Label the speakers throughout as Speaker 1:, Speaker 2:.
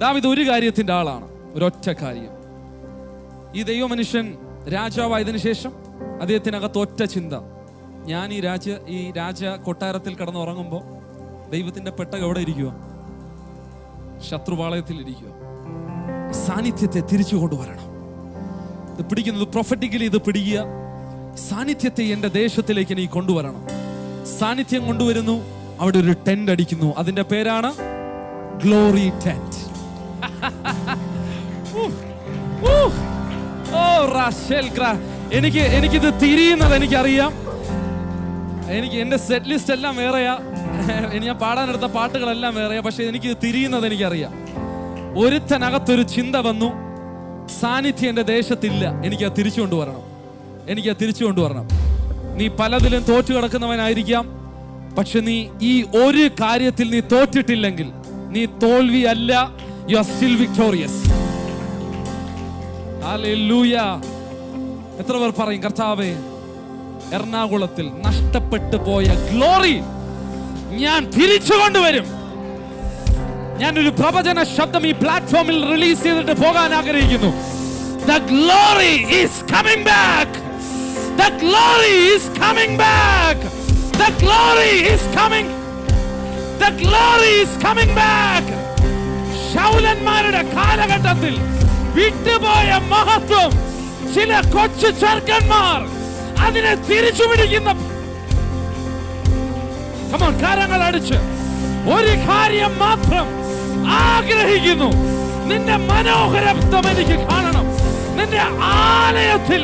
Speaker 1: ദാവീദ് ഒരു കാര്യത്തിന്റെ ആളാണ്, ഒരൊറ്റ കാര്യം. ഈ ദൈവമനുഷ്യൻ രാജാവായതിനു ശേഷം അദ്ദേഹത്തിനകത്ത് ഒറ്റ ചിന്ത, ഞാൻ ഈ രാജ കൊട്ടാരത്തിൽ കിടന്നുറങ്ങുമ്പോൾ ദൈവത്തിന്റെ പെട്ടകം എവിടെ ഇരിക്കുക? ശത്രുപാളയത്തിൽ ഇരിക്കുക. സാന്നിധ്യത്തെ തിരിച്ചു കൊണ്ടുവരണം. ഇത് പിടിക്കുന്നത് പ്രൊഫറ്റിക്കലി, ഇത് പിടിക്കുക. സാന്നിധ്യത്തെ എന്റെ ദേശത്തിലേക്ക് നീ കൊണ്ടുവരണം. സാന്നിധ്യം കൊണ്ടുവരുന്നു, അവിടെ ഒരു ടെന്റ് അടിക്കുന്നു. അതിന്റെ പേരാണ് ഗ്ലോറി ടെന്റ്. എനിക്കിത് തിരിയുന്നത് എനിക്കറിയാം. എനിക്ക് എന്റെ സെറ്റ് ലിസ്റ്റ് എല്ലാം വേറെയാ, ഞാൻ പാടാനെടുത്ത പാട്ടുകളെല്ലാം വേറെയാ. പക്ഷെ എനിക്കിത് തിരിയുന്നത് എനിക്കറിയാം. ഒരുത്തനകത്തൊരു ചിന്ത വന്നു, സാന്നിധ്യം എന്റെ ദേശത്തില്ല, എനിക്കത് തിരിച്ചു കൊണ്ടുവരണം. നീ പലതിലും തോറ്റു കിടക്കുന്നവനായിരിക്കാം, പക്ഷെ നീ ഈ ഒരു കാര്യത്തിൽ നീ തോറ്റിട്ടില്ലെങ്കിൽ നീ തോൽവി അല്ല, you are still victorious. Hallelujah. എത്ര പേർ പറയും, കർത്താവേ, എറണാകുളത്തിൽ നഷ്ടപ്പെട്ടു പോയ ഗ്ലോറി ഞാൻ തിരിച്ചു കൊണ്ടുവരും. ഞാനൊരു പ്രവചന ശബ്ദം ഈ പ്ലാറ്റ്ഫോമിൽ റിലീസ് ചെയ്തിട്ട് പോകാൻ ആഗ്രഹിക്കുന്നു. The glory is coming back. The glory is coming back. The glory is coming. The glory is coming back. ശൗലന്മാരുടെ കാലഘട്ടത്തിൽ വിട്ടുപോയ മഹത്വം ചില കൊച്ചു ചെറുക്കന്മാർ അതിനെ തിരിച്ചു പിടിക്കുന്ന. കരങ്ങൾ അടിച്ച് ഒരു കാര്യം മാത്രം ആഗ്രഹിക്കുന്നു, നിന്റെ മനോഹരത്വം എനിക്ക് കാണണം. നിന്റെ ആലയത്തിൽ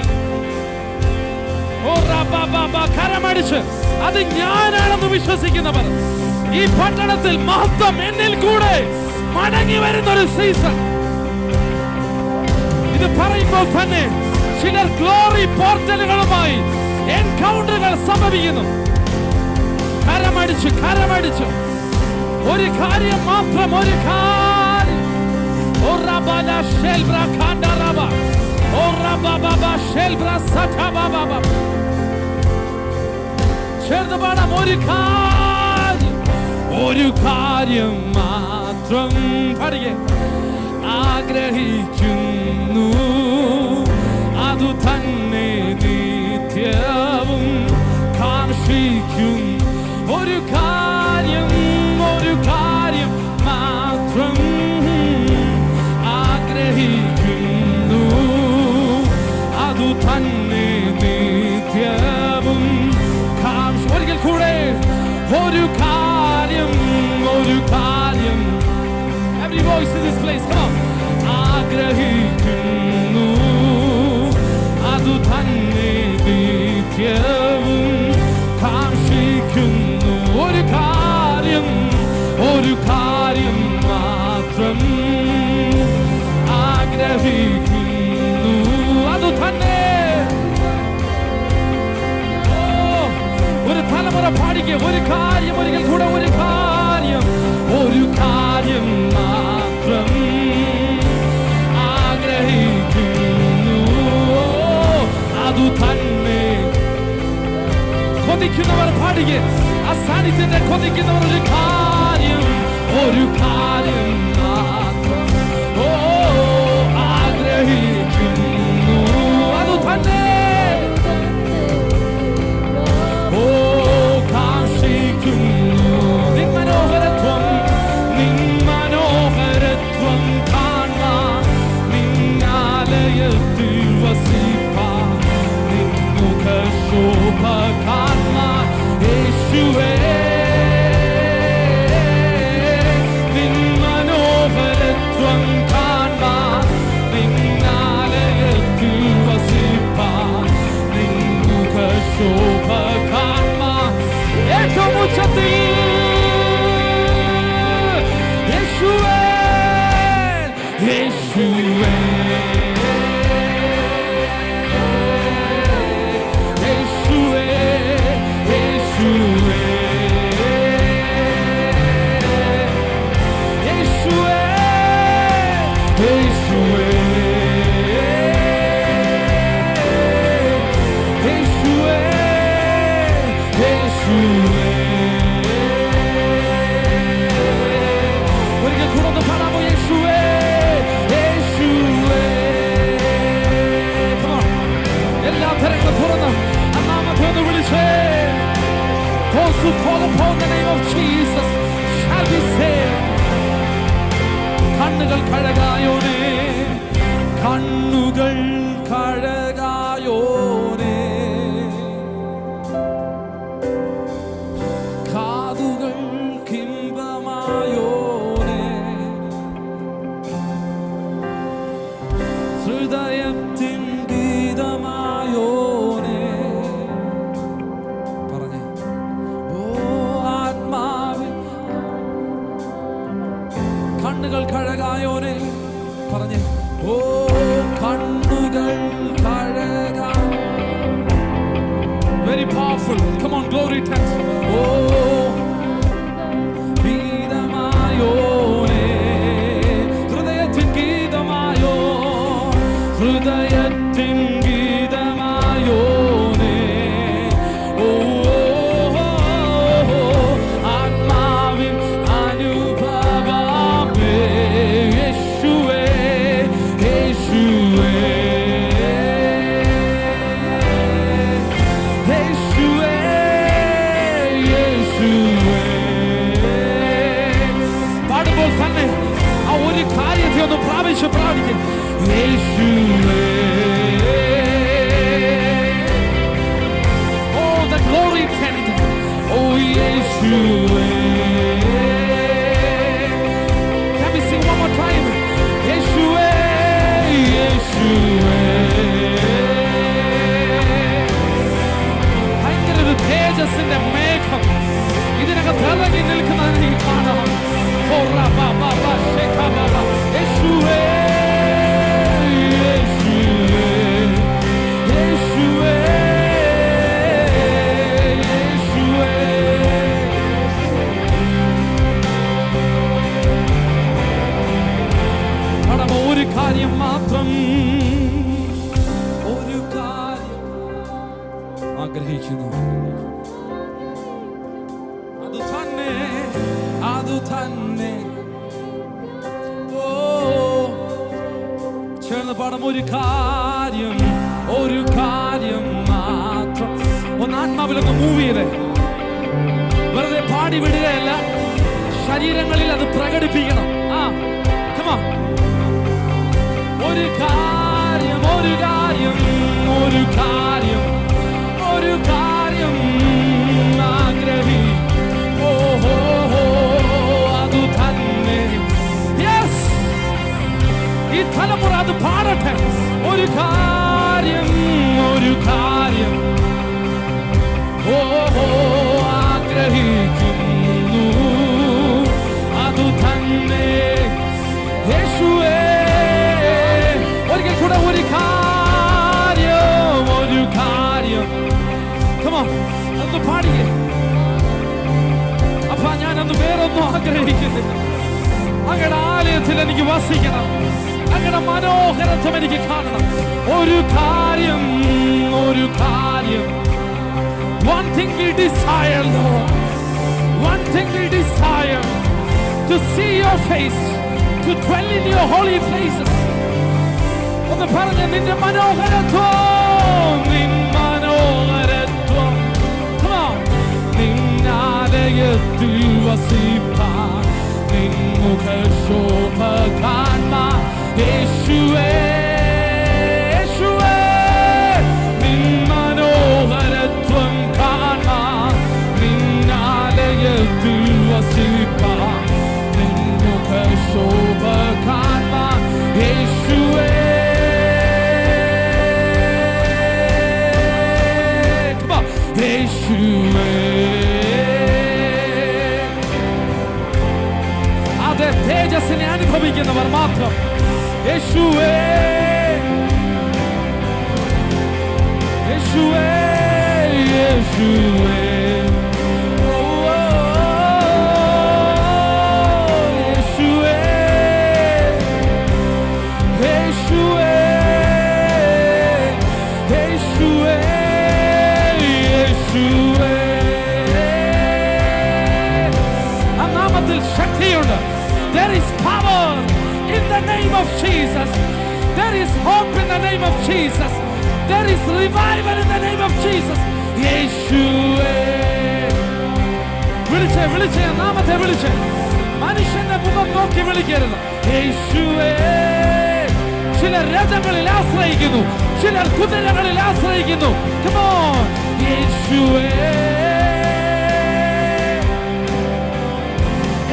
Speaker 1: കരമടിച്ച് അത് ഞാനാണെന്ന് വിശ്വസിക്കുന്നവർ ഈ പട്ടണത്തിൽ മഹത്വം എന്നിൽ കൂടെ മടങ്ങി വരുന്ന ഒരു സീസൺ. ഇത് പറയുമ്പോൾ തന്നെ ചിലർ ഗ്ലോറി പോർട്ടലുകളുമായി എൻകൗണ്ടറുകൾ സംഭവിക്കുന്നു. കരമടിച്ച് ഒരു കാര്യം മാത്രം, ഒരു കാര്യം. ചേർന്ന് പാടാം. ഒരു കാര്യം മാത്രം ആഗ്രഹിക്കുന്നു, അതു തന്നെ നിത്യവും കാക്ഷിക്കും. ഒരു കാര്യം മാത്രം ആഗ്രഹിക്കുന്നു, അതു തന്നെ നിത്യവും കാക്ഷിക്കും. ഒരിക്കൽ കൂടെ ഒരു കാര്യം. Every voice in this place, come on. ആഗ്രഹിക്കുന്നു, അതു തന്നെ നിത്യവും കാക്ഷിക്കുന്നു. ഒരു കാര്യം മാത്രം ആഗ്രഹിക്കുന്നു, അതു തന്നെ. ഒരു തലമുറ പാടിക്കുക, ഒരു കാര്യം. ഒരിക്കൽ കൂടെ ഒരു കാര്യം മാത്രം ആഗ്രഹിക്കുന്നു, അതു തന്നെ. കൊതിക്കുന്നവർ പാടുക, ആ സാന്നിധ്യത്തെ കൊതിക്കുന്നവർ ഒരു കാര്യം മാത്രം ആഗ്രഹിക്കുന്നു, അതു തന്നെ. കാക്ഷിക്കുന്നു. നിൻ മനോഹരത്വം കാണാൻ, നിന്നാലയത്തിൽ വസിപ്പാൻ, നിൻ മുഖശോഭ കാണാൻ യേശുവേ. നിൻ മനോഹരത്വം കാണാൻ, നിന്നാലയത്തിൽ വസിപ്പാൻ, നിൻ മുഖശോഭ കാണാൻ ഏറ്റവും ഉച്ചത്തിൽ യേശുവേ. യേശുവേ ഒരിക്കൽ കൂടെ പാടാമോ? യേശുവേ കണ്ണുകൾ കഴകായോനേ, കണ്ണുകൾ കഴകായോനേ, കാതുകൾ കിംബമായോനേ, ഹൃദയത്തിൻ ഗീതമായോനേ. പറഞ്ഞേ, ഓ ആത്മാവിൻ കണ്ണുകൾ കഴകായോനേ. പറഞ്ഞേ, ഓ കണ്ണുകൾ കഴക. Very powerful. Come on, glory text. ഓ ഗീതമായോനേ, ഹൃദയത്തിൻ ഗീതമായോ, ഹൃദയത്തിൻ ഗീതമായോനേ. ഓ ആത്മാവിൻ അനുഭവമേ, യേശുവേ യേശുവേ യേശുവേ യേശുവേ. പാടുമ്പോൾ തന്നെ ആ ഒരു കാര്യത്തെ ഒന്ന് പ്രാപിക്കും. യേശുവേ. Oh, the glory tent. Oh, യേശുവേ. Can we sing one more time? യേശുവേ യേശുവേ. ഭയങ്കര ഒരു തേജസ്സിന്റെ മേഘം ഇതിനകത്ത് ഇറങ്ങി നിൽക്കുന്നത് നീ കാണണം. യേശുവേ യേശുവേ യേശുവേ യേശുവേ. കടമ ഒരു കാര്യം മാത്രം, ഒരു കാര്യം ആഗ്രഹിക്കുന്നു. അത് തന്നെ, അത് തന്നെ. ഓ ചേർന്ന് പാടാം. ഒരു കാര്യം, ഒരു കാര്യം മാത്രം. ഒന്ന് ആത്മാവിലൊന്ന് മൂവ് ചെയ്തേ. വെറുതെ പാടി വിടുകയല്ല, ശരീരങ്ങളിൽ അത് പ്രകടിപ്പിക്കണം. ആ come on. ഒരു കാര്യം, ഒരു കാര്യം, ഒരു കാര്യം, ഒരു കാര്യം ആഗ്രഹി. ഓഹോ അത് തന്നെ. യെസ്, ഈ തലമുറ അത് പാടട്ടെ. ഒരു കാര്യം, ഒരു കാര്യം, ഓഹോ ആഗ്രഹിക്കുന്നു. അത് തന്നെ യേശുവേ. ഒരിക്കൽ കൂടെ ഒരു കാര്യം, ഒരു കാര്യം. Come on, ഒന്ന് പാടിയേ. അപ്പാ ഞാനൊന്ന് വേറൊന്നും ആഗ്രഹിക്കുന്നില്ല. അങ്ങയുടെ ആലയത്തിൽ എനിക്ക് വസിക്കണം. അങ്ങയുടെ മനോഹരത്വം എനിക്ക് കാണണം. ഒരു കാര്യം, ഒരു കാര്യം. One thing we desire, Lord. One thing we desire, to see your face, to dwell in your holy places. ഒന്ന് പറഞ്ഞ നിന്റെ മനോഹരത്വം, നിൻ മനോഹരത്വം. Come on. നിന്നാലയത്തിൽ വസിപ്പാൻ, നിൻ മുഖശോഭ കാണാൻ. യേശുവേ യേശുവേ. നിൻ മനോഹരത്വം കാണാൻ, നിന്നാലയത്തിൽ വസിപ്പാൻ, നിൻ മുഖശോഭ കാണാൻ. യേശുവേ യേശുവേ. അതേ തേജസ്സിനെ അനുഭവിക്കുന്നവർ മാത്രം. യേശുവേ യേശുവേ യേശുവേ. യേശുവേ യേശുവേ യേശുവേ യേശുവേ. ആ നാമത്തിൽ ശക്തിയുണ്ട്. There is power in the name of Jesus. There is hope in the name of Jesus. There is revival in the name of Jesus. യേശുവേ. വിളിച്ചേ വിളിച്ചേ, നാമത്തെ വിളിച്ചേ. മനുഷ്യന്റെ മുഖം നോക്കി വിളിക്കരുത്. യേശുവേ. ചിലർ രഥങ്ങളിൽ ആശ്രയിക്കുന്നു, ചിലർ കുതിരകളിൽ ആശ്രയിക്കുന്നു. Come on. യേശുവേ,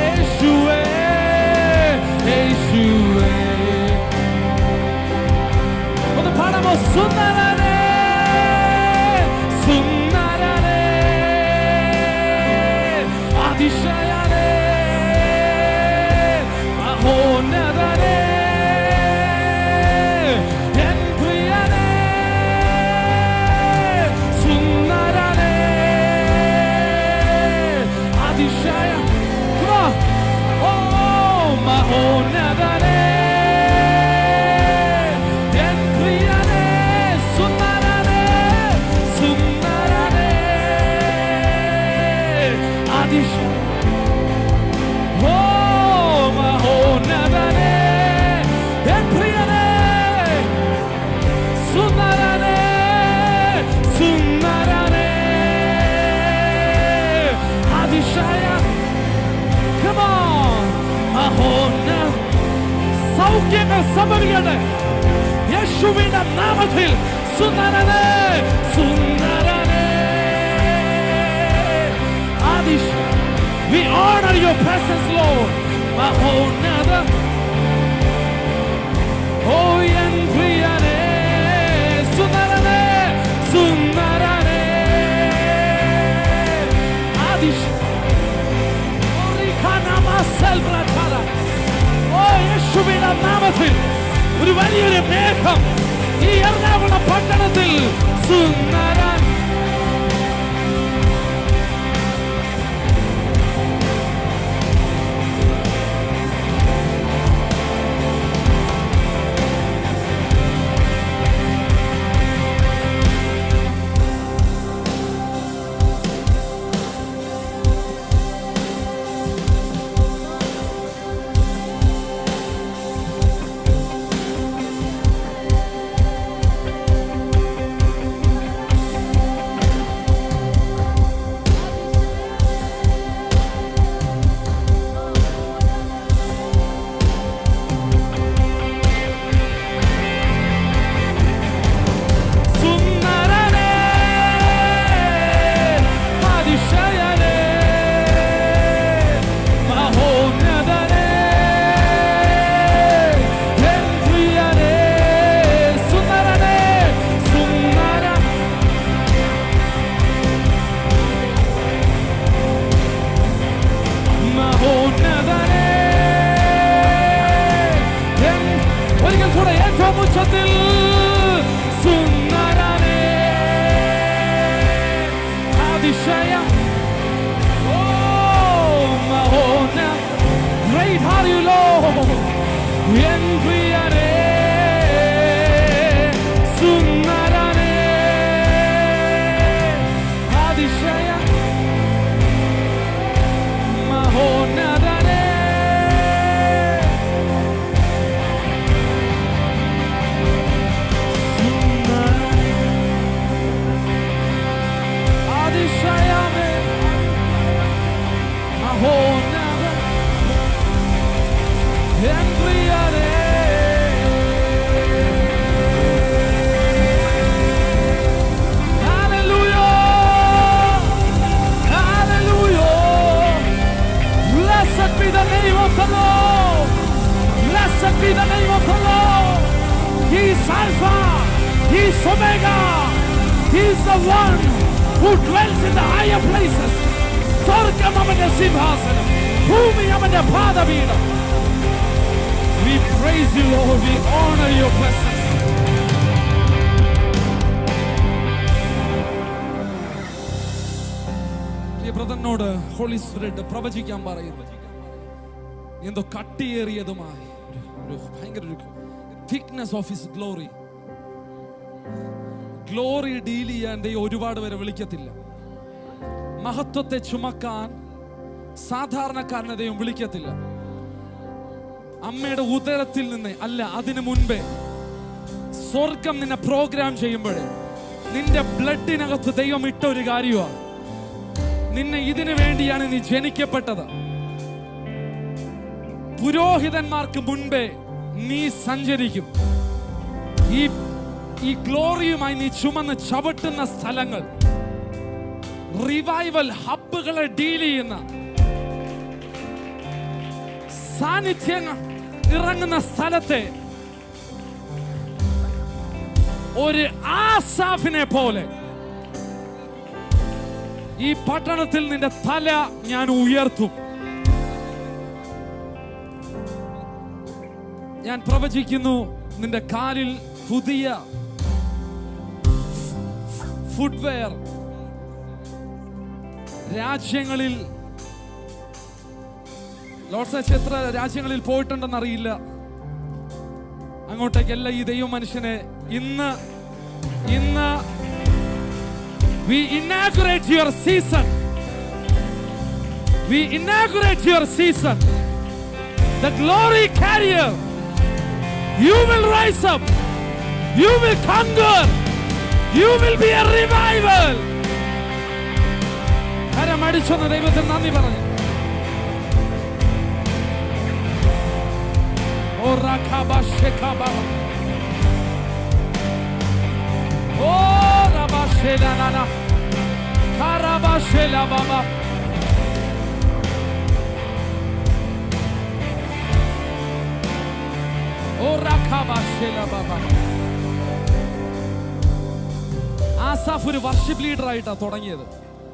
Speaker 1: യേശുവേ, യേശുവേ. ഒന്ന് പാടാമോ? സുന്ദരനേ, സുന്ദരനേ, അതിശയനേ, മഹോന്നതനേ, എൻ പ്രിയനേ, സുന്ദരനേ, അതിശയ, ഓ മഹോന്നതനേ, എൻ പ്രിയനേ, സുന്ദരനേ, സുന്ദരനേ, അതിശയ, ഓ മഹോന്നതനേ, എൻ പ്രിയനേ, സുന്ദരനേ, സുന്ദരനേ, അതിശയ. Come on. മഹോന്നത സൗഖ്യങ്ങൾ സംഭവിക്കട്ടെ യേശുവിന്റെ നാമത്തിൽ. സുന്ദരനേ, സുന്ദരനേ, അതിശയ. We honor your presence, Lord. മഹോന്നത, ഓ എൻ പ്രിയനേ, സുന്ദരനേ, സുന്ദരനേ, അതിശയ. ഓ യേശുവിന്റെ നാമത്തിൽ ഒരു വലിയൊരു മേഘം ഈ എറണാകുളം പട്ടണത്തിൽ. സുന്ദരൻ, ഉച്ചത്തിൽ. സുന്ദരനേ, അതിശയം, ഓ മഹോന്നത. Great are you, Lord. എൻ പ്രിയനേ, സുന്ദരനേ, അതിശയം, മഹോന്നതനേ. അതിശയമേ, മഹോന്നത, എൻ പ്രിയനേ. Hallelujah, hallelujah. Blessed be the name of the Lord. Blessed be the name of the Lord. He is Alpha, He is Omega. He is the one who dwells in the higher places. സ്വർഗ്ഗം അവന്റെ സിംഹാസനം, ഭൂമി അവന്റെ പാദപീഠം. We praise you, Lord. We honor your presence. പ്രിയ ബ്രദറിനോട് holy spirit പ്രവചിക്കാൻ പറയുന്നു. എന്തോ കട്ടിയേറിയതുമായി ഒരു ഭയങ്കര ഒരു thickness of his glory. Glory deal ചെയ്യാൻ ദൈവം ഒരുപാട് പേരെ വിളിക്കത്തില്ല. മഹത്വത്തെ ചുമക്കാൻ സാധാരണക്കാരനെ ദൈവം വിളിക്കത്തില്ല. അമ്മയുടെ ഉദരത്തിൽ നിന്ന് അല്ല, അതിനു മുൻപേ സ്വർഗം നിന്നെ പ്രോഗ്രാം ചെയ്യുമ്പോഴേ നിന്റെ ബ്ലഡിനകത്ത് ദൈവം ഇട്ട ഒരു കാര്യമാണ്. നിന്നെ ഇതിനു വേണ്ടിയാണ് നീ ജനിക്കപ്പെട്ടത്. പുരോഹിതന്മാർക്ക് മുൻപേ നീ സഞ്ചരിക്കും. ഈ ഗ്ലോറിയുമായി നീ ചുമന്ന് ചവിട്ടുന്ന സ്ഥലങ്ങൾ, റിവൈവൽ ഹബ്ബുകളെ ഡീൽ ചെയ്യുന്ന, സാന്നിധ്യം ഇറങ്ങുന്ന സ്ഥലത്തെ ഒരു ആസാഫിനെ പോലെ ഈ പട്ടണത്തിൽ നിന്റെ തല ഞാൻ ഉയർത്തും. ഞാൻ പ്രവചിക്കുന്നു, നിന്റെ കാലിൽ പുതിയ ഫുട്വെയർ, രാജ്യങ്ങളിൽ ലോർഡ്സ് എത്ര രാജ്യങ്ങളിൽ പോയിട്ടുണ്ടെന്ന് അറിയില്ല, അങ്ങോട്ടേക്കല്ല ഈ ദൈവ മനുഷ്യനെ ഇന്ന് we inaugurate your season. We inaugurate your season. The glory carrier, you will rise up, you will conquer, you will be a revival. കരമടിച്ചൊന്ന് ദൈവത്തിന് നന്ദി പറഞ്ഞു. ഓ റഖബ ശഖബ, ഓ റബ ശലാന കറബ ശലബബ, ഓ റഖബ ശലബബ. ആസാഫ് ഒരു വർഷിപ്പ് ലീഡർ ആയിട്ടാണ് തുടങ്ങിയത്.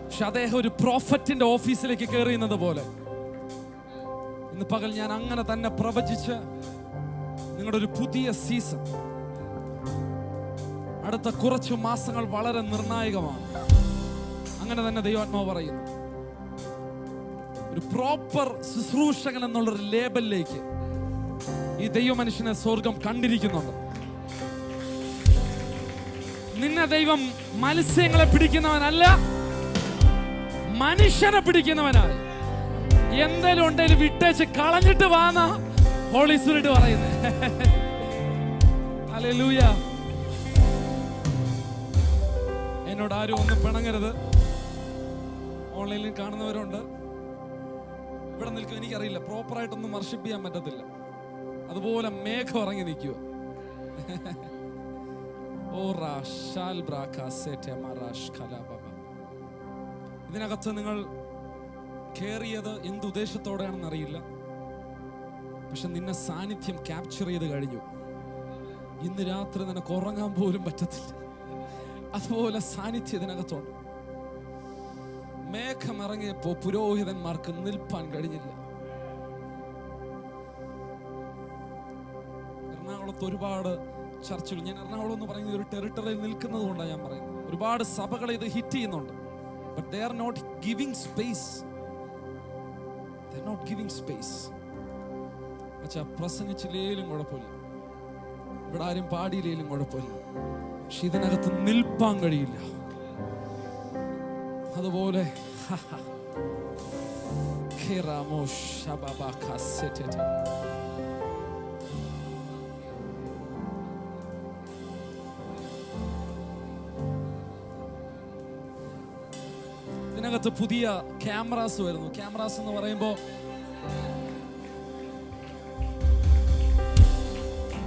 Speaker 1: പക്ഷെ അദ്ദേഹം ഒരു പ്രോഫറ്റിന്റെ ഓഫീസിലേക്ക് കയറിയുന്നത് പോലെ ഇന്ന് പകൽ ഞാൻ അങ്ങനെ തന്നെ പ്രവചിച്ച് നിങ്ങളുടെ ഒരു പുതിയ സീസൺ, അടുത്ത കുറച്ചു മാസങ്ങൾ വളരെ നിർണായകമാണ്. അങ്ങനെ തന്നെ ദൈവാത്മാവ് പറയുന്നു. ഒരു പ്രോപ്പർ ശുശ്രൂഷകൻ എന്നുള്ളൊരു ലേബലിലേക്ക് ഈ ദൈവ മനുഷ്യനെ സ്വർഗം കണ്ടിരിക്കുന്നുണ്ട്. നിന്നെ ദൈവം മത്സ്യങ്ങളെ പിടിക്കുന്നവനല്ല, മനുഷ്യനെ പിടിക്കുന്നവനായി. എന്തെങ്കിലും ഉണ്ടെങ്കിലും വിട്ടേച്ച് കളഞ്ഞിട്ട് വാന്ന ഹോളി സ്പിരിറ്റ് പറയുന്നത്. ഹല്ലേലൂയ. എന്നോട് ആരും ഒന്നും പിണങ്ങരുത്. ഓൺലൈനിൽ കാണുന്നവരുണ്ട്, ഇവിടെ നിൽക്കും. എനിക്കറിയില്ല, പ്രോപ്പറായിട്ടൊന്നും വർഷിപ്പ് ചെയ്യാൻ പറ്റത്തില്ല. അതുപോലെ മേഘം ഇറങ്ങി നിൽക്കുക. ഇതിനകത്ത് നിങ്ങൾ കേറിയത് എന്തുദ്ദേശത്തോടെയാണെന്ന് അറിയില്ല, പക്ഷെ നിന്നെ സാന്നിധ്യം ക്യാപ്ചർ ചെയ്ത് കഴിഞ്ഞു. ഇന്ന് രാത്രി നിനക്ക് ഉറങ്ങാൻ പോലും പറ്റത്തില്ല, അതുപോലെ സാന്നിധ്യം ഇതിനകത്തുണ്ട്. മേഘം ഇറങ്ങിയപ്പോ പുരോഹിതന്മാർക്ക് നിൽപ്പാൻ കഴിഞ്ഞില്ല. എറണാകുളത്ത് ഒരുപാട് ചർച്ചുകൾ, ഞാൻ എറണാകുളം എന്ന് പറയുന്ന ഒരു ടെറിട്ടറിയിൽ നിൽക്കുന്നത് കൊണ്ടാണ് ഞാൻ പറയുന്നത്, ഒരുപാട് സഭകൾ ഇത് ഹിറ്റ് ചെയ്യുന്നുണ്ട്. But they are not giving space. They are not giving space. അച്ഛാ, പ്രസംഗിച്ചില്ലേലും കുഴപ്പമില്ല, ഇവിടെ ആരും പാടിയില്ലേലും കുഴപ്പമില്ല, പക്ഷെ ഇതിനകത്ത് നിൽപ്പാൻ കഴിയില്ല. അതുപോലെ ഇതിനകത്ത് പുതിയ ക്യാമറാസ് വരുന്നു. ക്യാമറാസ് എന്ന് പറയുമ്പോൾ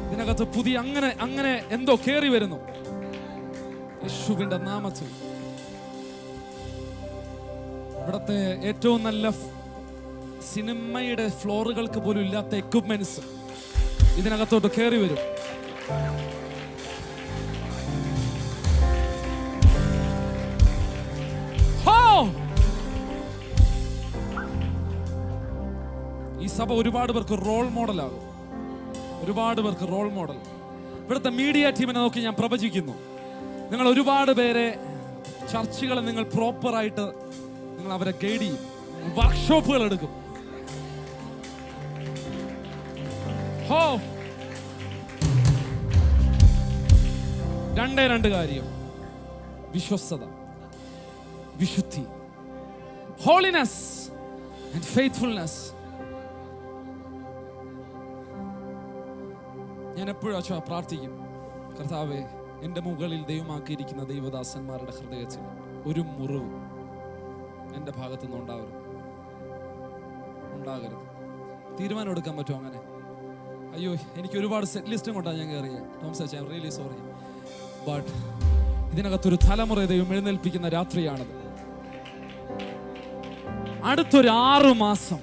Speaker 1: ഇതിനകത്ത് പുതിയ അങ്ങനെ എന്തോ കേറി വരുന്നു. യേശുവിന്റെ നാമത്തിൽ ഇവിടത്തെ ഏറ്റവും നല്ല സിനിമയുടെ ഫ്ലോറുകൾക്ക് പോലും ഇല്ലാത്ത എക്വിപ്മെന്റ്സ് ഇതിനകത്തോട്ട് കേറി വരും. ഈ സഭ ഒരുപാട് പേർക്ക് റോൾ മോഡലാകും, ഒരുപാട് പേർക്ക് റോൾ മോഡൽ. ഇവിടുത്തെ മീഡിയ ടീമിനെ നോക്കി ഞാൻ പ്രവചിക്കുന്നു, നിങ്ങൾ ഒരുപാട് പേരെ ചർച്ചുകളെ നിങ്ങൾ പ്രോപ്പറായിട്ട് നിങ്ങൾ അവരെ ഗൈഡ് ചെയ്യും, വർക്ക്ഷോപ്പുകൾ എടുക്കും. രണ്ട് കാര്യം: വിശ്വസ്തത, വിശുദ്ധി, ഹോളിനെസ് ആൻഡ് ഫെയ്ത്ത്ഫുൾനെസ്. ഞാൻ എപ്പോഴും പ്രാർത്ഥിക്കും, കർത്താവേ, എൻ്റെ മുകളിൽ ദൈവമാക്കിയിരിക്കുന്ന ദൈവദാസന്മാരുടെ ഹൃദയത്തിൽ ഒരു മുറിവ് എൻ്റെ ഭാഗത്തുനിന്ന് ഉണ്ടാകരുത്. തീരുമാനം എടുക്കാൻ പറ്റുമോ അങ്ങനെ? അയ്യോ, എനിക്ക് ഒരുപാട് സെറ്റ് ലിസ്റ്റും കൊണ്ടാണ് ഞാൻ കയറിയത്. Toms I am really sorry. But ഇതിനകത്തൊരു തലമുറ ദൈവം എഴുന്നേൽപ്പിക്കുന്ന രാത്രിയാണത്. അടുത്തൊരു 6 മാസം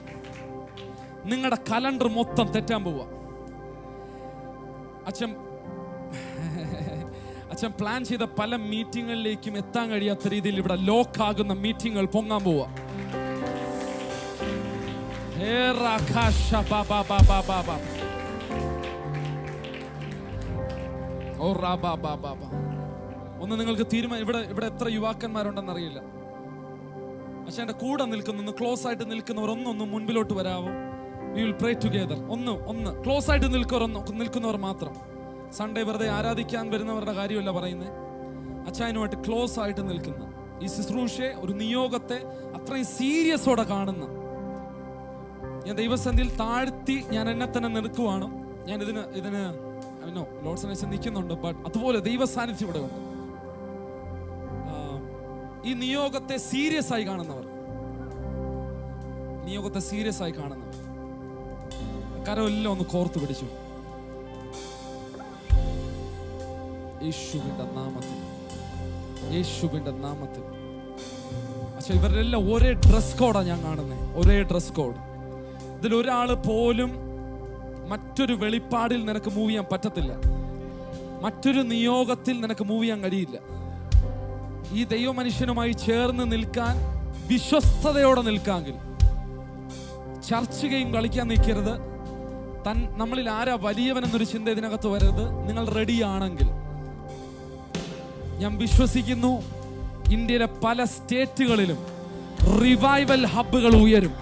Speaker 1: നിങ്ങളുടെ കലണ്ടർ മൊത്തം തെറ്റാൻ പോവുക. അച്ഛൻ പ്ലാൻ ചെയ്ത പല മീറ്റിങ്ങുകളിലേക്കും എത്താൻ കഴിയാത്ത രീതിയിൽ ഇവിടെ ലോക്കാകുന്ന മീറ്റിങ്ങുകൾ പൊങ്ങാൻ പോവുക. ഒന്ന് നിങ്ങൾക്ക് തീരുമാനം. ഇവിടെ എത്ര യുവാക്കന്മാരുണ്ടെന്ന് അറിയില്ല. അച്ഛൻ്റെ കൂടെ നിൽക്കുന്ന, ക്ലോസ് ആയിട്ട് നിൽക്കുന്നവർ ഒന്ന് മുൻപിലോട്ട് വരാവോ? We will pray together. ഒന്ന് ക്ലോസ് ആയിട്ട് നിൽക്കുന്നവർ മാത്രം. സൺഡേ വെറുതെ ആരാധിക്കാൻ വരുന്നവരുടെ കാര്യമല്ല പറയുന്നത്. അച്ചായനുമായിട്ട് ക്ലോസ് ആയിട്ട് നിൽക്കുന്ന ഈ ശുശ്രൂഷയെ, ഒരു നിയോഗത്തെ അത്രയും സീരിയസോടെ കാണുന്ന, ഞാൻ ദൈവസന്നിധിയിൽ താഴ്ത്തി ഞാൻ എന്നെ തന്നെ നിൽക്കുവാണ്. ഞാൻ ഇതിന് ലോഡ്സിനെ നിൽക്കുന്നുണ്ട്. ബട്ട് അതുപോലെ ദൈവ സാന്നിധ്യം ഇവിടെ ഉണ്ട്. ഈ നിയോഗത്തെ സീരിയസ് ആയി കാണുന്നവർ, കരമെല്ലാം ഒന്ന് കോർത്തു പിടിച്ചു. യേശുവിന്റെ നാമത്തിൽ. പക്ഷെ ഇവരെല്ലാം ഒരേ ഡ്രസ് കോഡാണ് ഞാൻ കാണുന്നത്. ഒരേ ഡ്രസ് കോഡ്. ഇതിൽ ഒരാള് പോലും മറ്റൊരു വെളിപ്പാടിൽ നിനക്ക് മൂവ് ചെയ്യാൻ പറ്റത്തില്ല. മറ്റൊരു നിയോഗത്തിൽ നിനക്ക് മൂവ് ചെയ്യാൻ കഴിയില്ല. ഈ ദൈവ മനുഷ്യനുമായി ചേർന്ന് നിൽക്കാൻ, വിശ്വസ്തയോടെ നിൽക്കാമെങ്കിൽ, ചർച്ച ഗെയിം കളിക്കാൻ നിൽക്കരുത്. നമ്മളിൽ ആരാ വലിയവനെന്നൊരു ചിന്ത ഇതിനകത്ത് വരരുത്. നിങ്ങൾ റെഡിയാണെങ്കിൽ ഞാൻ വിശ്വസിക്കുന്നു, ഇന്ത്യയിലെ പല സ്റ്റേറ്റുകളിലും റിവൈവൽ ഹബ്ബുകൾ ഉയരും.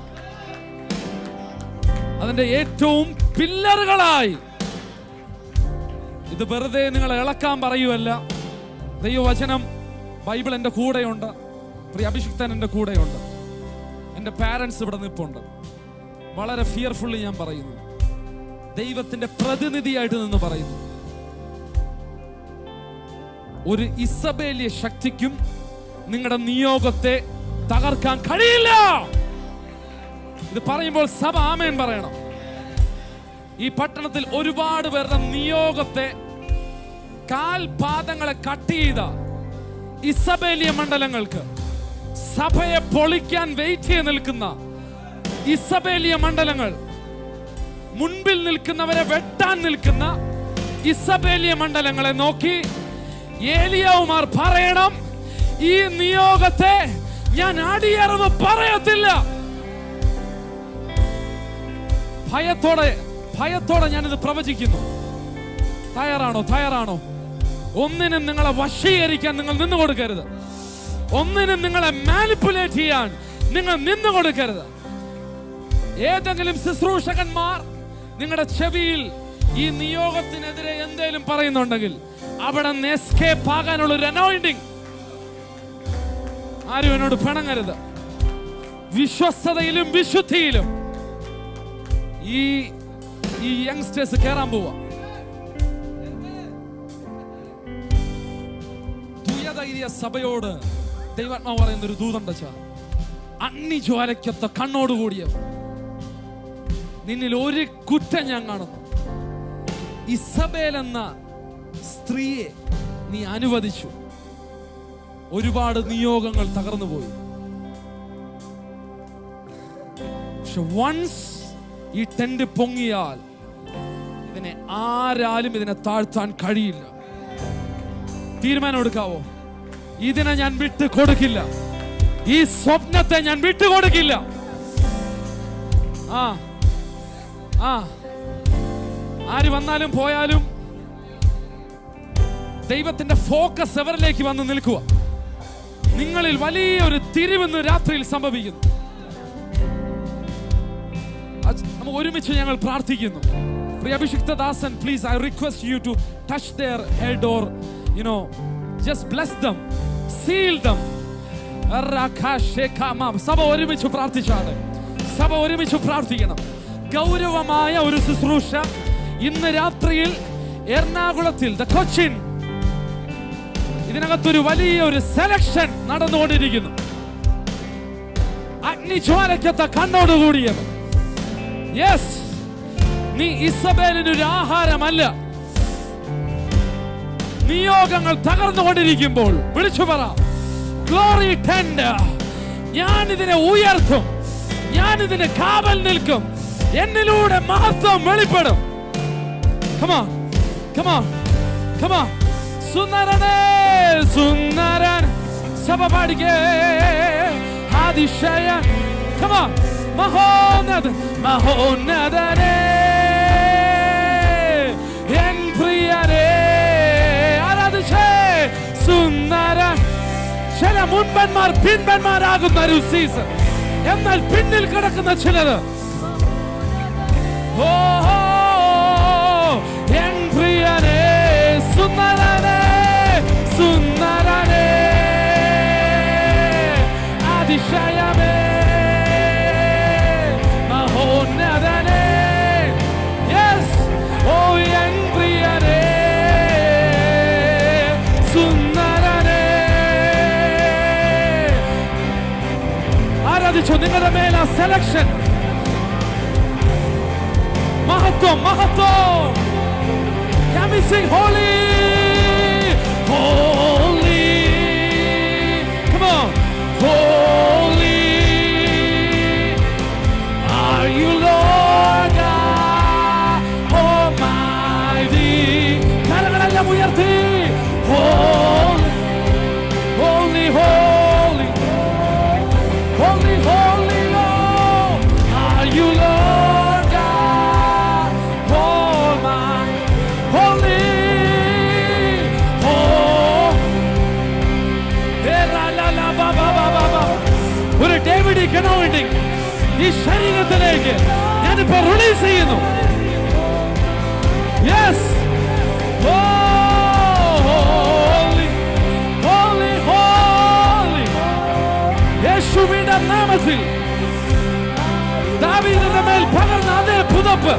Speaker 1: അതിന്റെ ഏറ്റവും പില്ലറുകളായി, ഇത് വെറുതെ നിങ്ങളെ ഇളക്കാൻ പറയുമല്ല. ദൈവവചനം, ബൈബിൾ എൻ്റെ കൂടെയുണ്ട്. പ്രിയ അഭിഷിക്തൻ എൻ്റെ കൂടെയുണ്ട്. എൻ്റെ പാരൻസ് ഇവിടെ നിൽപ്പുണ്ട്. വളരെ ഫിയർഫുള്ളി ഞാൻ പറയുന്നു, ദൈവത്തിന്റെ പ്രതിനിധിയായിട്ട് നിന്ന് പറയുന്നു. ഒരു ഇസബേലിയ ശക്തിക്കും നിങ്ങളുടെ നിയോഗത്തെ തകർക്കാൻ കഴിയില്ല. ഇത് പറയുമ്പോൾ സഭ ആമേൻ പറയണം. ഈ പട്ടണത്തിൽ ഒരുപാട് പേരുടെ നിയോഗത്തെ, കാൽപാദങ്ങളെ കട്ട് ചെയ്ത ഇസബേലിയ മണ്ഡലങ്ങൾക്ക്, സഭയെ പൊളിക്കാൻ വെയിറ്റ് ചെയ്ത് നിൽക്കുന്ന ഇസബേലിയ മണ്ഡലങ്ങൾ, മുൻപിൽ നിൽക്കുന്നവരെ വെട്ടാൻ നിൽക്കുന്ന ഇസബേലിയ മണ്ഡലങ്ങളെ നോക്കി ഏലിയാവുമാർ പറയണം, ഈ നിയോഗത്തെ ഞാൻ അടിയറവ് പറയത്തില്ല. ഭയത്തോടെ ഞാനിത് പ്രവചിക്കുന്നു. തയ്യാറാണോ? ഒന്നിനും നിങ്ങളെ വശീകരിക്കാൻ നിങ്ങൾ നിന്നു കൊടുക്കരുത്. ഒന്നിനും നിങ്ങളെ മാനിപ്പുലേറ്റ് ചെയ്യാൻ നിങ്ങൾ നിന്നു കൊടുക്കരുത്. ഏതെങ്കിലും ശുശ്രൂഷകന്മാർ നിങ്ങളുടെ ചെവിയിൽ ഈ നിയോഗത്തിനെതിരെ എന്തെങ്കിലും പറയുന്നുണ്ടെങ്കിൽ അവിടെ എസ്കേപ്പ് ആകാനുള്ള ഒരു അനോയിന്റിംഗ്. ആരും എന്നോട് പിണങ്ങരുത്. വിശ്വസ്തതയിലും വിശുദ്ധിയിലും ഈ യങ്സ്റ്റേഴ്സ് കയറാൻ പോവാ. തുയധൈര്യ സഭയോട് ദൈവാത്മാവ് പറയുന്ന ഒരു ദൂതുണ്ട്. അഗ്നിജ്വാലയ്ക്കൊത്ത കണ്ണോടുകൂടിയവർ, നിന്നിൽ ഒരു കുറ്റം ഞാൻ കാണുന്നു. ഇസബേൽ എന്ന സ്ത്രീയെ നീ അനുവദിച്ചു. ഒരുപാട് നിയോഗങ്ങൾ തകർന്നുപോയി. പക്ഷെ വൺസ് ഈ ടെന്റ് പൊങ്ങിയാൽ ഇതിനെ ആരാലും ഇതിനെ താഴ്ത്താൻ കഴിയില്ല. തീരുമാനം എടുക്കാവോ? ഇതിനെ ഞാൻ വിട്ടു കൊടുക്കില്ല. ഈ സ്വപ്നത്തെ ഞാൻ വിട്ടുകൊടുക്കില്ല. ആര് വന്നാലും പോയാലും ദൈവത്തിന്റെ ഫോക്കസ് എവരിലേക്ക് വന്ന് നിൽക്കുക. നിങ്ങളിൽ വലിയൊരു തിരിവെന്ന് രാത്രിയിൽ സംഭവിക്കുന്നു. നമുക്ക് ഒരുമിച്ച് ഞങ്ങൾ പ്രാർത്ഥിക്കുന്നു. പ്രിയ അഭിഷിക്ത ദാസൻ, please, I request you to touch their head or just bless them, seal them. സഭ ഒരുമിച്ച് പ്രാർത്ഥിച്ചാണ്. സഭ ഒരുമിച്ച് പ്രാർത്ഥിക്കണം. ഗൗരവമായ ഒരു ശുശ്രൂഷ ഇന്ന് രാത്രിയിൽ എറണാകുളത്തിൽ കൊച്ചിൻ, ഇതിനകത്തൊരു വലിയൊരു സെലക്ഷൻ നടന്നുകൊണ്ടിരിക്കുന്നു. അഗ്നിജ്വാലയ്ക്കത്ത കണ്ണോടുകൂടിയത്. യെസ്, നീ ഇസബേലിനൊരു ആഹാരമല്ല. നിയോഗങ്ങൾ തകർന്നുകൊണ്ടിരിക്കുമ്പോൾ വിളിച്ചു പറ, ഗ്ലോറി ടെൻഡർ, ഞാൻ ഇതിനെ ഉയർത്തും, ഞാൻ ഇതിന് കാവൽ നിൽക്കും, എന്നിലൂടെ മഹത്വം വെളിപ്പെടും. Come on, come on, come on. സുന്ദരനേ സുന്ദരൻ, സഭ പാടിക്കേ, അതിശയൻ. Come on, മഹോന്നതൻ മഹോന്നതനേ, എൻ പ്രിയനേ, ആരാധിച്ചേ സുന്ദരൻ. ചില മുൻപന്മാർ പിൻപന്മാരാകുന്ന ഒരു സീസൺ, എന്നാൽ പിന്നിൽ കിടക്കുന്ന ചിലത്. ഓ എൻ പ്രിയനേ സുന്ദരനേ സുന്ദരനേ, അതിശയമേ മഹോന്നതനേ. യെസ്, ഓ എൻ പ്രിയനേ സുന്ദരനേ. ആരാധിച്ചു. നിങ്ങളുടെ മേല സെലക്ഷൻ, മഹത്വം മഹത്വം. Can we sing holy, holy? Come on, holy are you, Lord God Almighty. കരങ്ങളെല്ലാം ഉയർത്തി, holy, holy, holy, holy, holy Lord, are you, Lord God Almighty. Holy, oh, la la la ba ba ba ba ba. ഒരു ഡേവിഡിക് anointing ഈ ശരീരത്തിലേക്ക് ഞാനിപ്പോ release ചെയ്യുന്നു. Yes, holy, holy, holy. യേശുവിന്റെ നാമത്തിൽ ദാവീദിന്റെ മേൽ പകർന്ന അതേ പുതപ്പ്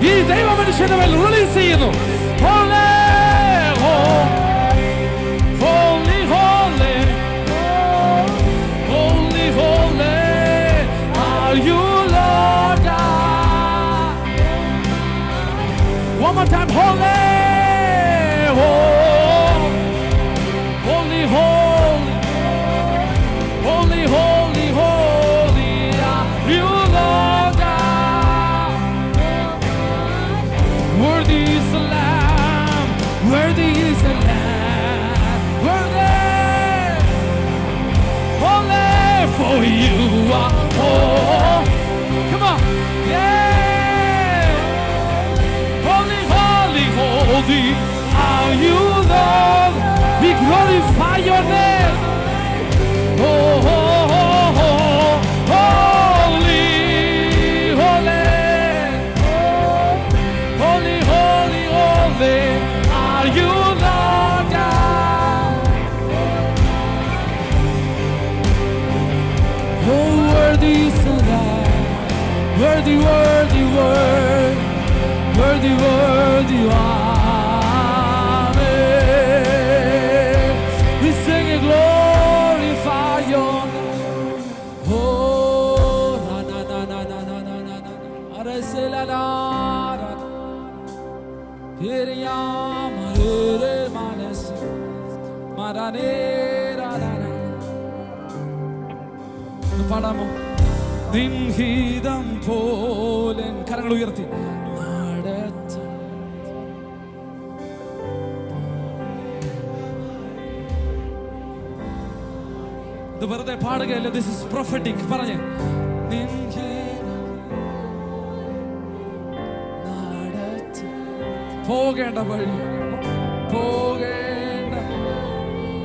Speaker 1: ഈ ദൈവമനുഷ്യന്റെ മേൽ റിലീസ് ചെയ്യുന്നു. Holy, holy, holy, holy, holy are you, Lord God. One more time, holy, holy, holy, holy, holy, holy are you, Lord God. Worthy is the Lamb, worthy is the Lamb, worthy, holy, for you are holy. Come on, yeah, holy, holy, holy are you, Lord. We glorify your name. Oh, oh, oh, oh, holy, holy, holy, holy, holy are you, Lord God. Oh, worthy is the Lamb, worthy, worthy, worthy, worthy, worthy, amen. We sing and glorify your name. Oh, na na na na na na na na na, arese la la la. Hiriyamare manas marane ra ra ra. പാടാമോ? നിൻഹിതം പോലെ കരങ്ങൾ ഉയർത്തി നടത്തും. ഇത് വെറുതെ പാടുകയല്ല, this is prophetic. പറഞ്ഞേ, പോകേണ്ട വഴി പോകേണ്ട.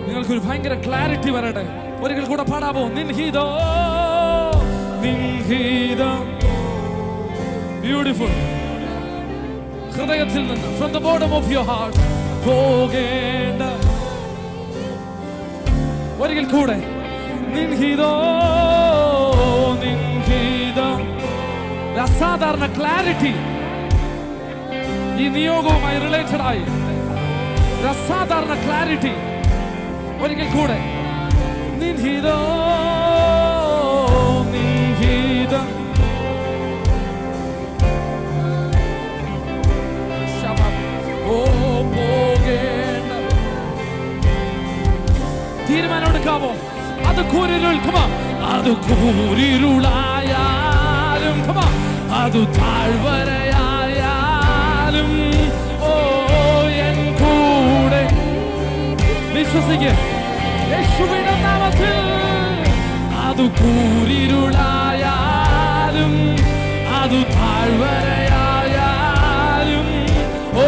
Speaker 1: നിങ്ങൾക്കൊരു ഭയങ്കര ക്ലാരിറ്റി വരട്ടെ. ഒരിക്കൽ കൂടെ പാടാമോ? നിൻഹിതോ നിൻഹിതം. ബ്യൂട്ടിഫുൾ. ഹൃദയത്തിൽ നിന്ന്, from the bottom of your heart, പോകേണ്ട. ഒരിക്കൽ കൂടെ, നിൻഹിതോ നിൻഹിതം. അസാധാരണ ക്ലാരിറ്റി ഈ നിയോഗവുമായി റിലേറ്റഡ് ആയി, അസാധാരണ ക്ലാരിറ്റി. ഒരിക്കൽ കൂടെ, നിൻഹിതോ നിൻഹിതം. കേൾക്കാമോ? അത് കൂരിരുൾ, അത് കൂരിരുളായാലും, അത് താഴ്വരയായാലും, ഓ എൻ കൂടെ വിശ്വസിക്കുക യേശുവിന്റെ നാമത്തിൽ. അത് കൂരിരുളായാലും അത് താഴ്വരയായാലും, ഓ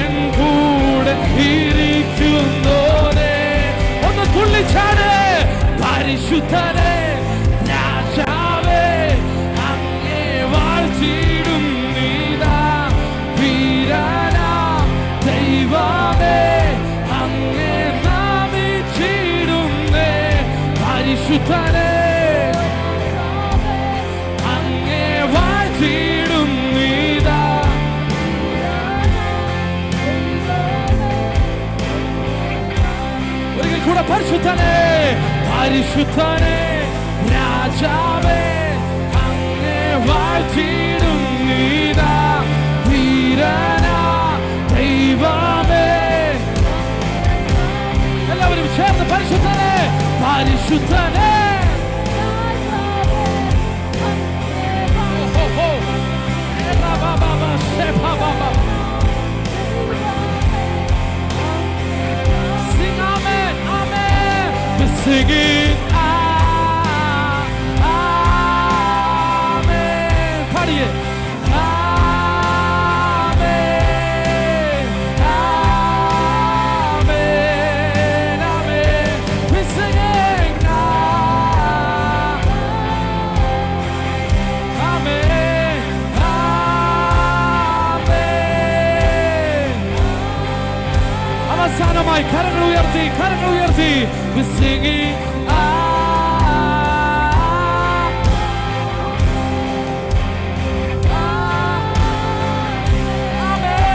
Speaker 1: എൻ കൂടെ ഇരിക്കുന്നോനെ. ഒന്ന് തുള്ളിച്ചാട്. പരിശുദ്ധനെ രാജാവേ അങ്ങേ വാഴ്ത്തിയിടും നീതാ. വീരനാ ദൈവമേ അങ്ങേ നാമിച്ചിടുന്നേ. പരിശുദ്ധനെ അങ്ങേ വാഴ്ത്തിയിടും നീതാ. ഒരിക്കൽ കൂടെ പരിശുദ്ധനെ, പരിശുദ്ധനെ രാജാവേ അങ്ങേ വാഴ്ത്തിയിടും നീതാ. വീരനാ ദൈവമേ. എല്ലാവരും ചേർന്ന് പരിശുദ്ധനെ, പരിശുദ്ധനെ. Sing amen, amen. We're singing amen. Party it. Amen, amen, amen. We're singing amen, amen. അവസാനമായി കരങ്ങൾ ഉയർത്തി, കരങ്ങൾ ഉയർത്തി. We're singing amen,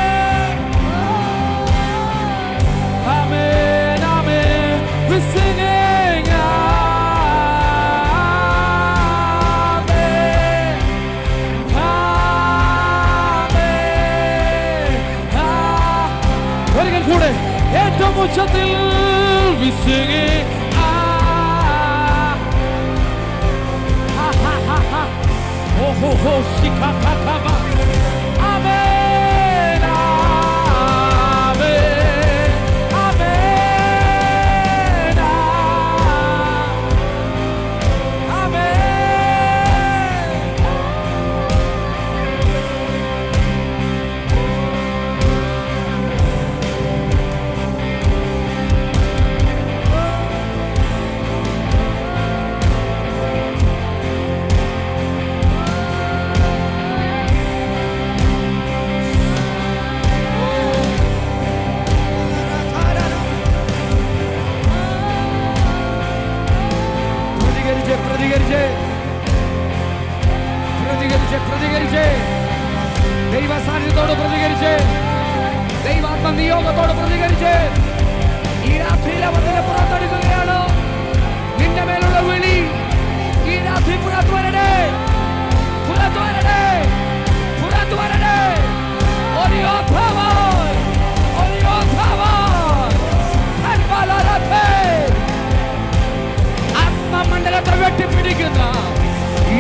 Speaker 1: amen, amen. We're singing amen, amen. ഒരിക്കൽ കൂടെ ഏറ്റവും ഉച്ചത്തിൽ we're singing oh ho ho shikakakaba. Amen, amen, amen, amen. പ്രതികരിച്ച് ദൈവ സാന്നിധ്യത്തോട് പ്രതികരിച്ച് ദൈവാത്മ നിയോഗത്തോട് പ്രതികരിച്ച് ഈ രാത്രിയിൽ അവനെ പുറത്തെടുക്കുകയാണ്. നിന്റെ മേലുള്ള വിളി ഈ രാത്രി പുറത്തു വരണേ, പുറത്തു വരണേ, പുറത്തു വരണേ. ഒരു യോദ്ധാവാൻ, ഒരു യോദ്ധാവാൻ ആത്മമണ്ഡലത്തെ വെട്ടിപ്പിടിക്കുന്ന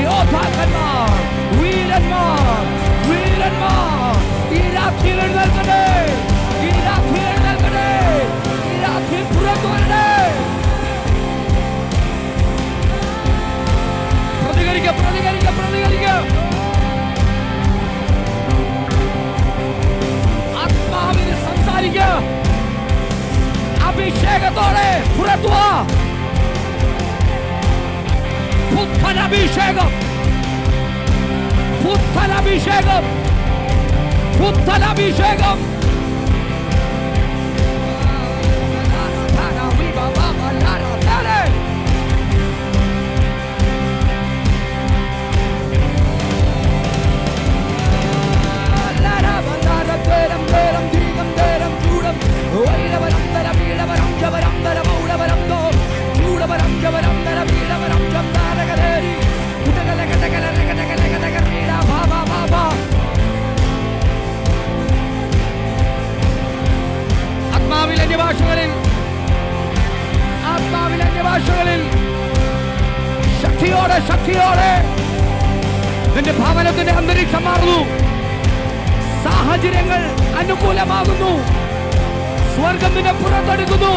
Speaker 1: യോദ്ധാക്കന്മാർ, വീരന്മാർ, വീരന്മാർ ഈ രാത്രിയിൽ എഴുന്നേൽക്കട്ടെ, ഈ രാത്രിയിൽ എഴുന്നേൽക്കട്ടെ, ഈ രാത്രിയിൽ പുറത്തു വരണേ. പ്രതികരിക്ക, പ്രതികരിക്ക, പ്രതികരിക്ക. ആത്മാവിന് സംസാരിക്ക. അഭിഷേകത്തോടെ പുറത്തു വാ. പുത്തനഭിഷേകം, പുത്തനഭിഷേകം, പുത്തനഭിഷേകം.
Speaker 2: ബലത്തോടെ ശക്തിയോടെ നിന്റെ ഭവനത്തിന്റെ അന്തരീക്ഷം മാറുന്നു. സാഹചര്യങ്ങൾ അനുകൂലമാകുന്നു. സ്വർഗം നിന്നെ പുറത്തെടുക്കുന്നു.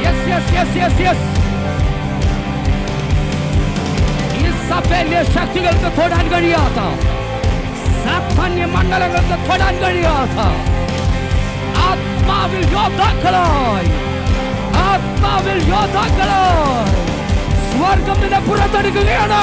Speaker 2: Yes yes yes yes yes. ഈ സഭയിലെ ശക്തികൾക്ക് തൊടാൻ കഴിയാത്ത, സാധാന്യ മണ്ഡലങ്ങൾക്ക് തൊടാൻ കഴിയാത്ത ആത്മാവിൽ യോദ്ധാക്കളായി, ആത്മാവിൽ യോദ്ധാക്കളായി സ്വർഗം നിന്നെ പുറത്തെടുക്കുകയാണ്.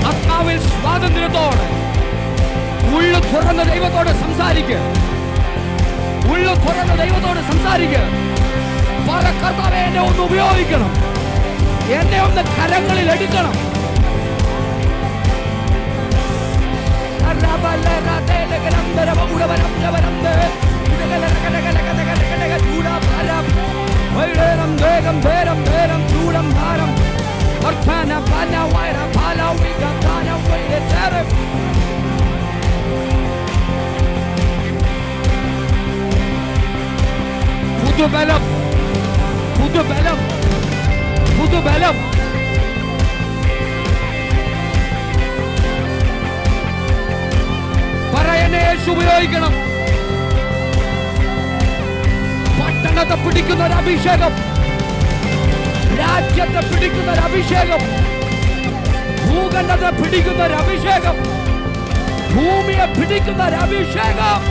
Speaker 2: ആത്മാവിൽ സ്വാതന്ത്ര്യത്തോടെ ഉള്ളു തുറന്ന ദൈവത്തോട് സംസാരിക്കുക. ഉള്ളു തുറന്ന ദൈവത്തോട് സംസാരിക്കുക. പല കർത്താവേ, എന്നെ ഒന്ന് ഉപയോഗിക്കണം, എന്നെ ഒന്ന് കരങ്ങളിൽ എടുക്കണം. പുതുബലം, പുതുബലം, പുതുബലം. പറയണേ, യേശു ഉപയോഗിക്കണം. പട്ടണത്തെ പിടിക്കുന്ന ഒരു അഭിഷേകം, രാജ്യത്തെ പിടിക്കുന്ന ഒരു അഭിഷേകം, ഭൂഖണ്ഡത്തെ പിടിക്കുന്ന ഒരു അഭിഷേകം, ഭൂമിയെ പിടിക്കുന്ന ഒരു അഭിഷേകം.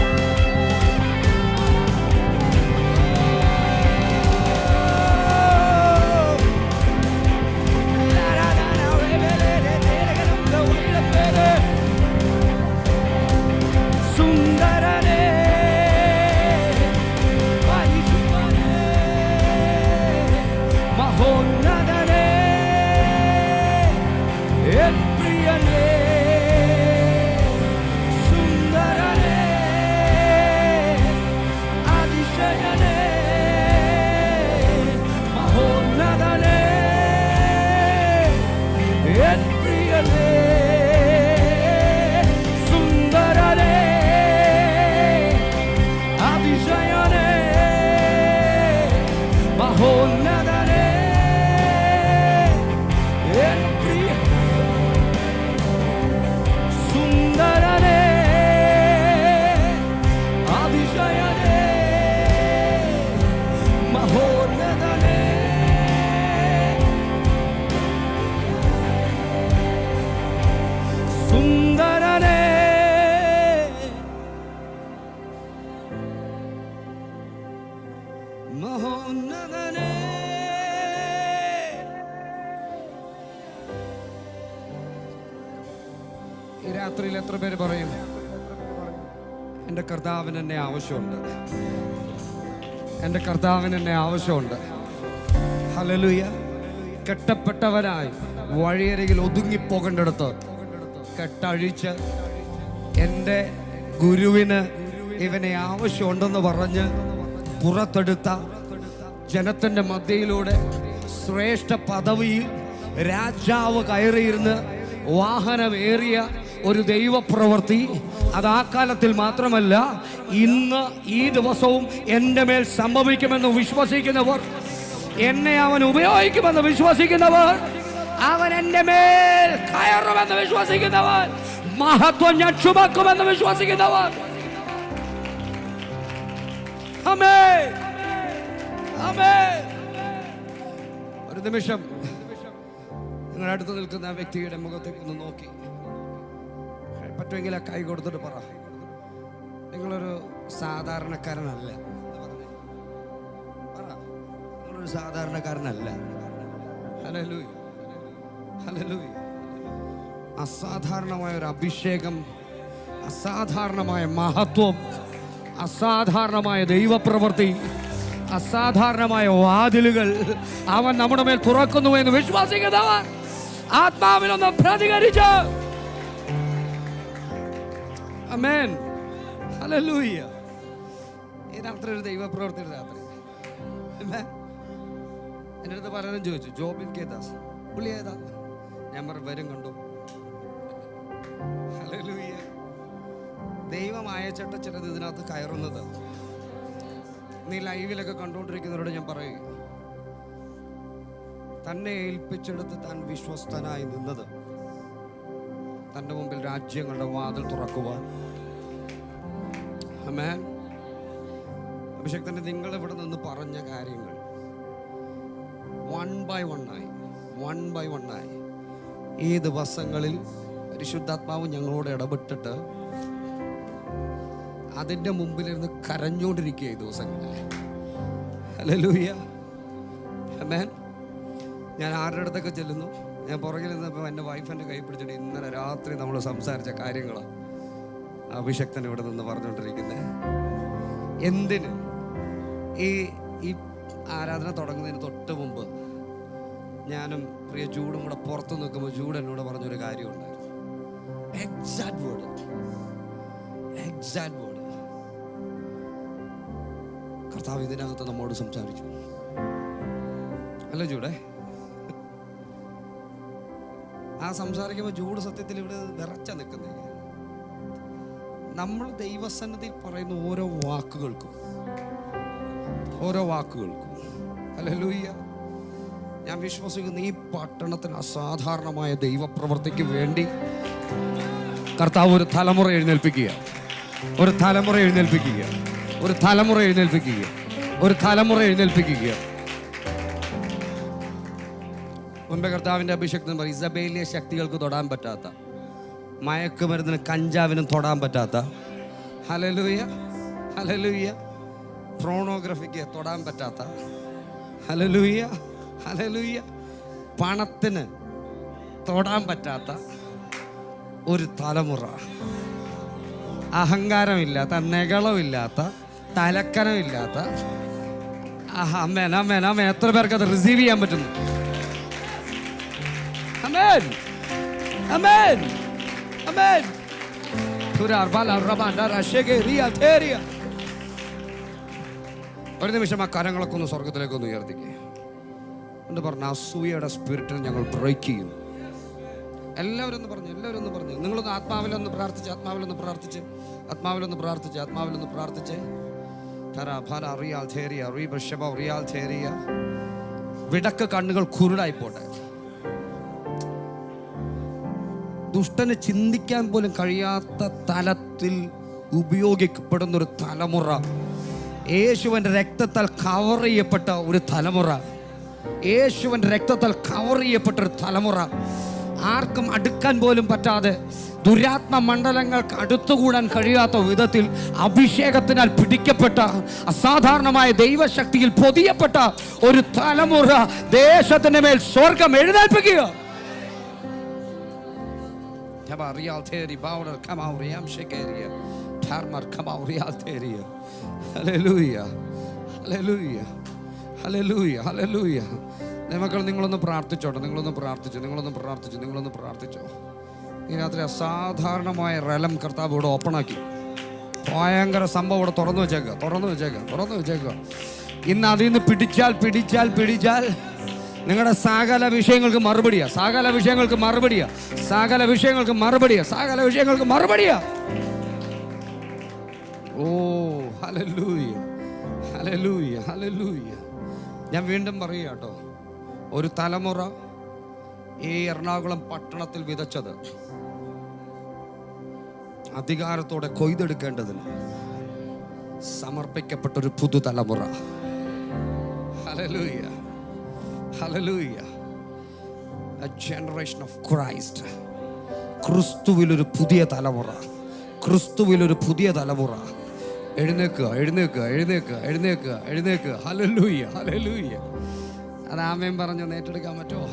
Speaker 2: ഈ രാത്രിയിൽ എത്ര പേര് പറയും, എൻ്റെ കർത്താവിന് എന്നെ ആവശ്യമുണ്ട്, എൻ്റെ കർത്താവിന് എന്നെ ആവശ്യമുണ്ട്? ഹല്ലേലൂയ. കെട്ടപ്പെട്ടവനായി വഴിയരികിൽ ഒതുങ്ങിപ്പോകേണ്ടടുത്ത് കെട്ടഴിച്ച് എൻ്റെ ഗുരുവിന് ഇവനെ ആവശ്യമുണ്ടെന്ന് പറഞ്ഞ് പുറത്തെടുത്ത ജനത്തിൻ്റെ മധ്യയിലൂടെ ശ്രേഷ്ഠ പദവിയിൽ രാജാവ് കയറിയിരുന്ന് വാഹനമേറിയ ഒരു ദൈവപ്രവൃത്തി അത് ആ കാലത്തിൽ മാത്രമല്ല, ഇന്ന് ഈ ദിവസവും എൻ്റെ മേൽ സംഭവിക്കുമെന്ന് വിശ്വസിക്കുന്നവർ, എന്നെ അവൻ ഉപയോഗിക്കുമെന്ന് വിശ്വസിക്കുന്നവർ, അവൻ എൻ്റെ മേൽ കയറുമെന്ന് വിശ്വസിക്കുന്നവർ, മഹത്വം ഞാൻ ചുമക്കുമെന്ന് വിശ്വസിക്കുന്നവർ, ആമേൻ, ആമേൻ. ഒരു നിമിഷം നിങ്ങളുടെ അടുത്ത് നിൽക്കുന്ന ആ വ്യക്തിയുടെ മുഖത്തേക്ക് ഒന്ന് നോക്കി, പറ്റുമെങ്കിൽ ആ കൈ കൊടുത്തിട്ട് പറ, നിങ്ങളൊരു സാധാരണക്കാരനല്ല. പറ, നിങ്ങളൊരു സാധാരണക്കാരനല്ല. Hallelujah, hallelujah. അസാധാരണമായ ഒരു അഭിഷേകം, അസാധാരണമായ മഹത്വം, അസാധാരണമായ ദൈവപ്രവൃത്തി, അസാധാരണമായ വാതിലുകൾ അവൻ നമ്മുടെ മേൽ തുറക്കുന്നു എന്ന് വിശ്വസിക്കുന്നവർ ആത്മാവിലൊന്ന് പ്രതികരിച്ച് ആമേൻ, ഹല്ലേലൂയ. ഈ രാത്രി ഒരു ദൈവപ്രവൃത്തിയുടെ രാത്രി. എൻ്റെ അടുത്ത് പലരും ചോദിച്ചു, ജോബിൻ കെ ദാസ് പുള്ളി ഏതാ? ഞാൻ പറഞ്ഞു, വരും കണ്ടു.
Speaker 3: അയച്ചിട്ട് ചിലത് ഇതിനകത്ത് കയറുന്നത്. നീ ലൈവിലൊക്കെ കണ്ടുകൊണ്ടിരിക്കുന്നവരോട് ഞാൻ പറയുക, തന്നെ ഏൽപ്പിച്ചെടുത്ത് താൻ വിശ്വസ്തനായി നിന്നത് തൻ്റെ മുമ്പിൽ രാജ്യങ്ങളുടെ വാതിൽ തുറക്കുവാൻ. ആമേൻ. അഭിഷേകത്തിൻ്റെ നിങ്ങൾ ഇവിടെ നിന്ന് പറഞ്ഞ കാര്യങ്ങൾ വൺ ബൈ വണ്ണായി ഈ ദിവസങ്ങളിൽ പരിശുദ്ധാത്മാവ് ഞങ്ങളോട് ഇടപെട്ടിട്ട് അതിൻ്റെ മുമ്പിലിരുന്ന് കരഞ്ഞുകൊണ്ടിരിക്കുക ഈ ദിവസങ്ങളിൽ. ഹല്ലേലൂയ. ആമേൻ. ഞാൻ ആരുടെ അടുത്തൊക്കെ ചെല്ലുന്നു, ഞാൻ പുറകിൽ നിന്നപ്പോൾ എൻ്റെ വൈഫ് എൻ്റെ കൈ പിടിച്ചിട്ട് ഇന്നലെ രാത്രി നമ്മൾ സംസാരിച്ച കാര്യങ്ങളാണ് അഭിഷക്തൻ ഇവിടെ നിന്ന് പറഞ്ഞുകൊണ്ടിരിക്കുന്നത്. എന്തിന് ഈ ആരാധന തുടങ്ങുന്നതിന് തൊട്ട് മുമ്പ് ഞാനും പ്രിയ ജൂഡും കൂടെ പുറത്ത് നിൽക്കുമ്പോൾ ജൂഡ് എന്നോട് പറഞ്ഞൊരു കാര്യമുണ്ടായിരുന്നു. Exact word. കർത്താവ് ഇതിനകത്ത് നമ്മോട് സംസാരിച്ചു. അല്ല ജൂഡേ? ആ സംസാരിക്കുമ്പോൾ ജൂഡ് സത്യത്തിൽ ഇവിടെ വിറച്ച നിൽക്കുന്നേ. നമ്മൾ ദൈവസന്നിധിയിൽ പറയുന്ന ഓരോ വാക്കുകൾക്കും ഹല്ലേലൂയ, ഞാൻ വിശ്വസിക്കുന്ന ഈ പട്ടണത്തിന് അസാധാരണമായ ദൈവപ്രവൃത്തിക്ക് വേണ്ടി കർത്താവ് ഒരു തലമുറ എഴുന്നേൽപ്പിക്കുക. മുൻപേ കർത്താവിൻ്റെ അഭിഷേകത്തിന് പറയും, ഇസബേലിയ ശക്തികൾക്ക് തൊടാൻ പറ്റാത്ത, മയക്കുമരുന്നിന് കഞ്ചാവിനും തൊടാൻ പറ്റാത്ത, ഹല്ലേലൂയ, പ്രോണോഗ്രഫിക്ക് തൊടാൻ പറ്റാത്ത, ഹല്ലേലൂയ, പണത്തിന് തൊടാൻ പറ്റാത്ത ഒരു തലമുറ, അഹങ്കാരമില്ലാത്ത, നെകളമില്ലാത്ത, തലക്കനമില്ലാത്ത. ആമേൻ. എത്ര പേർക്ക് അത് റിസീവ് ചെയ്യാൻ പറ്റുന്നു? ആമേൻ. ഒരു നിമിഷം ആ കരങ്ങളൊക്കെ ഒന്ന് സ്വർഗത്തിലേക്കൊന്ന് ഉയർത്തിക്കേ. എന്ന് പറഞ്ഞ അസൂയയുടെ സ്പിരിറ്റിനെ ഞങ്ങൾ ബ്രേക്ക് ചെയ്യും. എല്ലാവരും ഒന്ന് പറഞ്ഞു. നിങ്ങളൊന്ന് ആത്മാവിലൊന്ന് പ്രാർത്ഥിച്ച് വിടക്ക് കണ്ണുകൾ കുരുടായി പോട്ടെ. ദുഷ്ടന് ചിന്തിക്കാൻ പോലും കഴിയാത്ത തലത്തിൽ ഉപയോഗിക്കപ്പെടുന്ന ഒരു തലമുറ, യേശുവിൻ്റെ രക്തത്താൽ കവർ ചെയ്യപ്പെട്ട ഒരു തലമുറ, ആർക്കും അടുക്കാൻ പോലും പറ്റാതെ, ദുരാത്മ മണ്ഡലങ്ങൾക്ക് അടുത്തുകൂടാൻ കഴിയാത്ത വിധത്തിൽ അഭിഷേകത്തിനാൽ പിടിക്കപ്പെട്ട, അസാധാരണമായ ദൈവശക്തിയിൽ പൊതിയപ്പെട്ട ഒരു തലമുറ ദേശത്തിന്റെ മേൽ സ്വർഗം എഴുന്നേൽപ്പിക്കുക. മക്കൾ നിങ്ങളൊന്ന് പ്രാർത്ഥിച്ചോട്ടെ. ഈ രാത്രി അസാധാരണമായ റലം കർത്താവ് ഇവിടെ ഓപ്പണാക്കി. ഭയങ്കര സംഭവം ഇവിടെ തുറന്നു വെച്ചേക്കുക. ഇന്ന് അതിൽ നിന്ന് പിടിച്ചാൽ നിങ്ങളുടെ സകല വിഷയങ്ങൾക്ക് മറുപടിയാ. ഓ ഹല്ലേലൂയ. ഞാൻ വീണ്ടും പറയുക കേട്ടോ, ഒരു തലമുറ ഈ എറണാകുളം പട്ടണത്തിൽ വിതച്ചത് അധികാരത്തോടെ കൊയ്തെടുക്കേണ്ടതിന് സമർപ്പിക്കപ്പെട്ടൊരു പുതുതലമുറ. Hallelujah. A generation of Christ. ക്രിസ്തുവിലൊരു പുതിയ തലമുറ. എഴുന്നേക്കുക. ഹല്ലേലൂയ. അത് ആമേൻ പറഞ്ഞു ഏറ്റെടുക്കാൻ പറ്റുമോ?